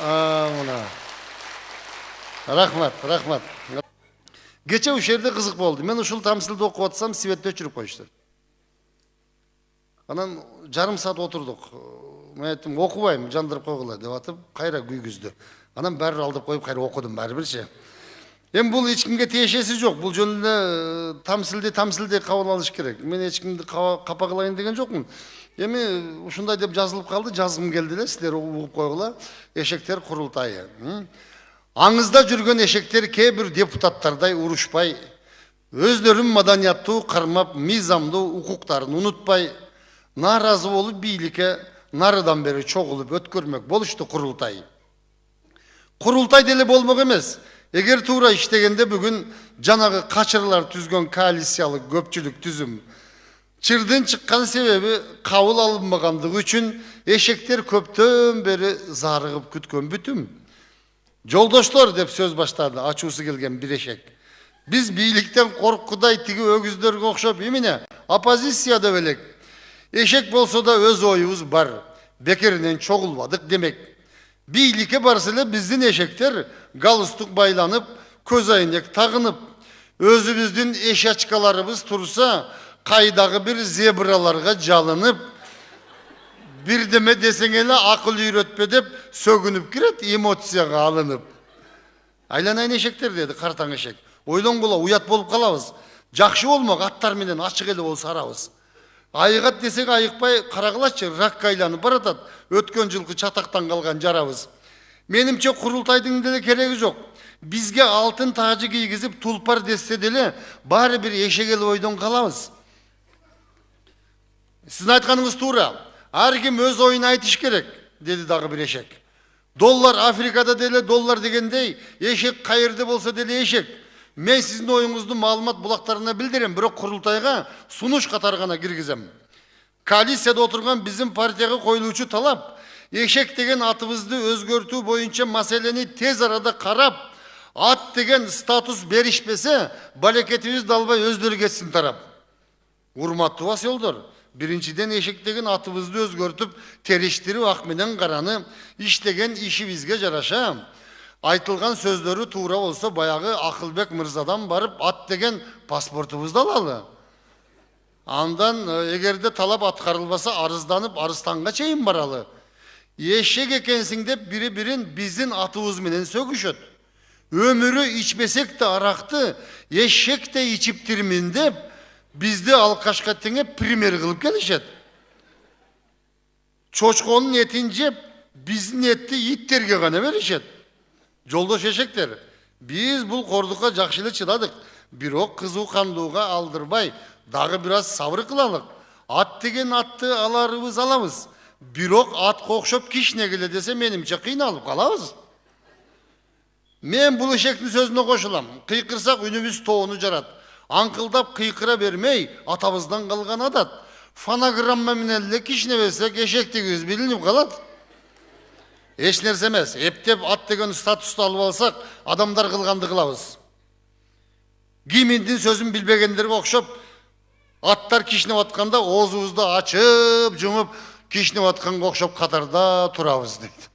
Мына. Рахмат. Кече ушул жерде кызык болду. Мен ушул тамсилди окуп атсам, светти өчүрүп коюшту. Анан жарым саат отурдук. Мен айттым, окубайм, жандырып койгула деп атып, кайра күйгүздү. Анан баары алдырып коюп, кайра окудум баарбирчи. Эми бул эч кимге тиешеси жок. Бул жөнүндө тамсилди кабыл алыш керек. Мен эч кимди капа кылайын деген жокмун. Эми ушундай деп жазылып калды, жазгым келди эле, силер угуп койгула. Эшектер курултайы. Аңызда жүргөн эшектер кээ бир депутаттардай урушпай, өздөрүн маданияттуу кармап, мыйзамдуу укуктарын унутпай, нааразы болуп бийликке нарыдан бери чогулуп өткөрмөк болушту курултай. Курултай деле болмок эмес. Эгер туура иштегенде бүгүн жанагы качырлар түзгөн коалициялык көпчүлүк түзүм чырдын чыккан себеби кабыл алынбагандыгы үчүн эшектер көптөн бери зарыгып күткөн бүтүм. Жолдоштор деп сөз баштады ачуусу келген бир эшек. Биз бийликтен коркудай тиги өгүздөргө окшоп эмне оппозицияда белек. Эшек болсо да өз оюбуз бар. Бекеринен чогулбадык демек. Бийликке барса эле биздин эшектер галстук байланып, көз айнек тагынып, өзүбүздүн эшачкаларыбыз турса, кайдагы бир зебраларга жалынып, бирдеме десең эле акыл үйрөтпө деп сөгүнүп кирет, эмоцияга алынып. Айланайын эшектер деди картаң эшек. Ойлонгула, уят болуп калабыз. Жакшы болмок, аттар менен ачык эле болсо арабыз. Айыгат десек айыкпай карагылачы, ракка айланып баратат. Өткөн жылкы чатактан калган жарабыз. Менимче курултайдын деле кереги жок. Бизге алтын тажы кийгизип тулпар десе деле баары бир эшек эле ойдон калабыз. Сиздин айтканыңыз туура. Ар ким өз оюн айтыш керек, деди дагы бир эшек. Доллар Африкада деле доллар дегендей, эшек кайерде болсо деле эшек. Мен сиздин оюңузду маалымат булактарына билдирем, бирок курултайга сунуш катары гана киргизем. Коалицияда отурган биздин партияга коюлуучу талап, эшек деген атыбызды өзгөртүү боюнча маселени тез арада карап, ат деген статус беришпесе, балекетибизди албай өздөрү кетсин тарап. Урматтуу баселдор, биринчиден эшек деген атыбызды өзгөртүп, териштирип ак менен караны иштеген ишибизге жараша. Айтылган сөздөрү туура болсо, баягы Акылбек мырзадан барып ат деген паспортубузду алалы. Андан эгерде талап аткарылбаса, арызданып Арыстанга чейин баралы. Эшек экенсиң деп бири-бирин биздин атыбыз менен сөгүшөт. Өмүрү ичпесек да аракты эшекте ичиптирмин деп бизди алкашка теңеп пример кылып келишет. Чочконун этин жеп, биздин этти иттерге гана беришет. Жолдош эшектер, биз бул кордукка жакшы эле чыдадык. Бирок кызуу кандууга алдырбай, дагы бир аз сабыр кылалык. Ат деген атты аларыбыз алабыз. Бирок атка окшоп кичине келе десе менимче кыйналып калабыз. Мен бул эшектин сөзүнө кошулам. Кыйкырсак үнүбүз тоону жарат. Аңкылдап кыйкыра бермей, атабыздан калган адат. Фонограмма менен эле кичине берсек эшектигибиз билинип калат. Эч нерсе эмес, эптеп ат деген статусту алып алсак, адамдар кылганды кылабыз. Киминдин сөзүн билбегендерге окшоп, аттар кичинеп атканда оозубузду ачып, жумуп, кичинеп атканга окшоп катарда турабыз дейт.